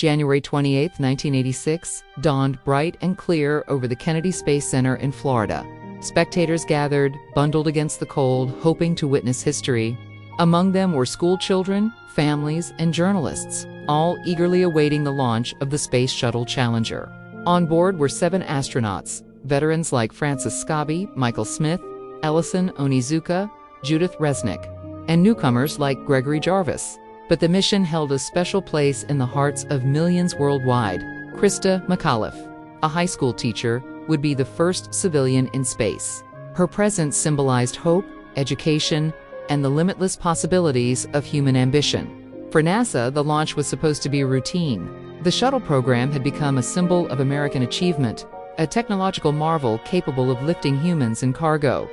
January 28, 1986, dawned bright and clear over the Kennedy Space Center in Florida. Spectators gathered, bundled against the cold, hoping to witness history. Among them were school children, families, and journalists, all eagerly awaiting the launch of the Space Shuttle Challenger. On board were 7 astronauts, veterans like Francis Scobie, Michael Smith, Ellison Onizuka, Judith Resnick, and newcomers like Gregory Jarvis. But the mission held a special place in the hearts of millions worldwide. Christa McAuliffe, a high school teacher, would be the first civilian in space. Her presence symbolized hope, education, and the limitless possibilities of human ambition. For NASA, the launch was supposed to be routine. The shuttle program had become a symbol of American achievement, a technological marvel capable of lifting humans and cargo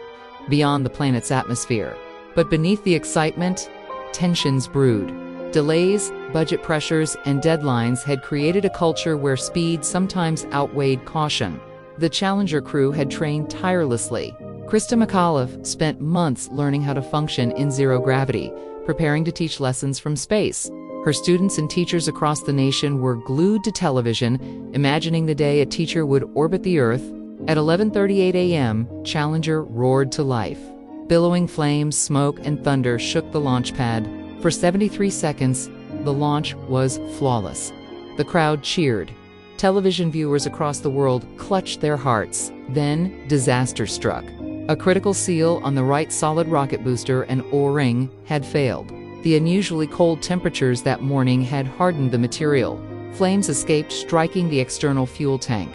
beyond the planet's atmosphere. But beneath the excitement, tensions brewed. Delays, budget pressures, and deadlines had created a culture where speed sometimes outweighed caution. The Challenger crew had trained tirelessly. Christa McAuliffe spent months learning how to function in zero gravity, preparing to teach lessons from space. Her students and teachers across the nation were glued to television, imagining the day a teacher would orbit the Earth. At 11:38 a.m., Challenger roared to life. Billowing flames, smoke, and thunder shook the launch pad. For 73 seconds, the launch was flawless. The crowd cheered. Television viewers across the world clutched their hearts. Then, disaster struck. A critical seal on the right solid rocket booster and O-ring had failed. The unusually cold temperatures that morning had hardened the material. Flames escaped, striking the external fuel tank.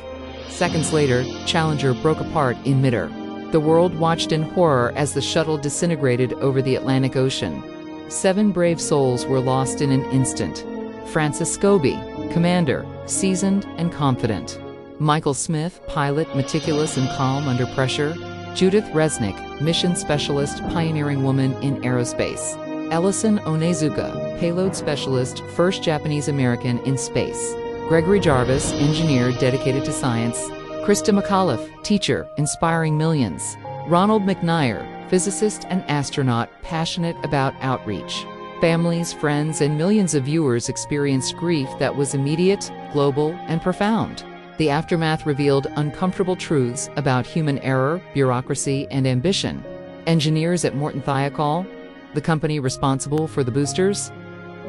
Seconds later, Challenger broke apart in midair. The world watched in horror as the shuttle disintegrated over the Atlantic Ocean. 7 brave souls were lost in an instant. Francis Scobie, commander, seasoned and confident. Michael Smith, pilot, meticulous and calm under pressure. Judith Resnick, mission specialist, pioneering woman in aerospace. Ellison Onizuka, payload specialist, first Japanese-American in space. Gregory Jarvis, engineer dedicated to science. Christa McAuliffe, teacher, inspiring millions. Ronald McNair, physicist and astronaut, passionate about outreach. Families, friends, and millions of viewers experienced grief that was immediate, global, and profound. The aftermath revealed uncomfortable truths about human error, bureaucracy, and ambition. Engineers at Morton Thiokol, the company responsible for the boosters,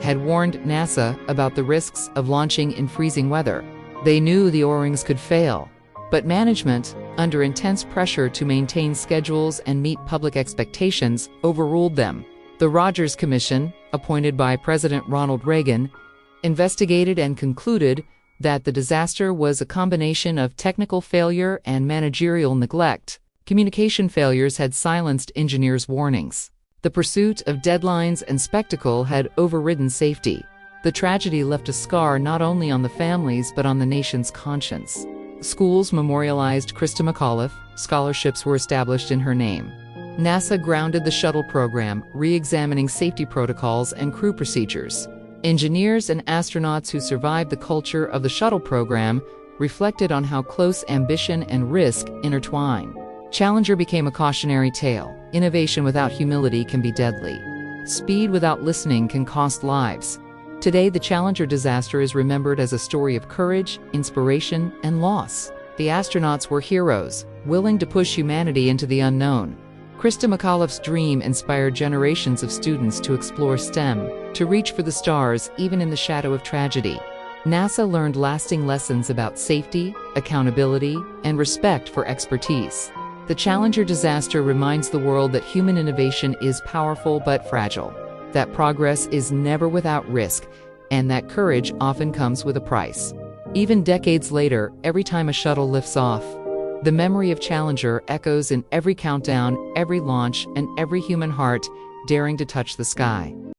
had warned NASA about the risks of launching in freezing weather. They knew the O-rings could fail, but management, under intense pressure to maintain schedules and meet public expectations, overruled them. The Rogers Commission, appointed by President Ronald Reagan, investigated and concluded that the disaster was a combination of technical failure and managerial neglect. Communication failures had silenced engineers' warnings. The pursuit of deadlines and spectacle had overridden safety. The tragedy left a scar not only on the families but on the nation's conscience. Schools memorialized Christa McAuliffe, scholarships were established in her name. NASA grounded the shuttle program, re-examining safety protocols and crew procedures. Engineers and astronauts who survived the culture of the shuttle program reflected on how close ambition and risk intertwine. Challenger became a cautionary tale. Innovation without humility can be deadly. Speed without listening can cost lives. Today, the Challenger disaster is remembered as a story of courage, inspiration, and loss. The astronauts were heroes, willing to push humanity into the unknown. Christa McAuliffe's dream inspired generations of students to explore STEM, to reach for the stars even in the shadow of tragedy. NASA learned lasting lessons about safety, accountability, and respect for expertise. The Challenger disaster reminds the world that human innovation is powerful but fragile, that progress is never without risk, and that courage often comes with a price. Even decades later, every time a shuttle lifts off, the memory of Challenger echoes in every countdown, every launch, and every human heart daring to touch the sky.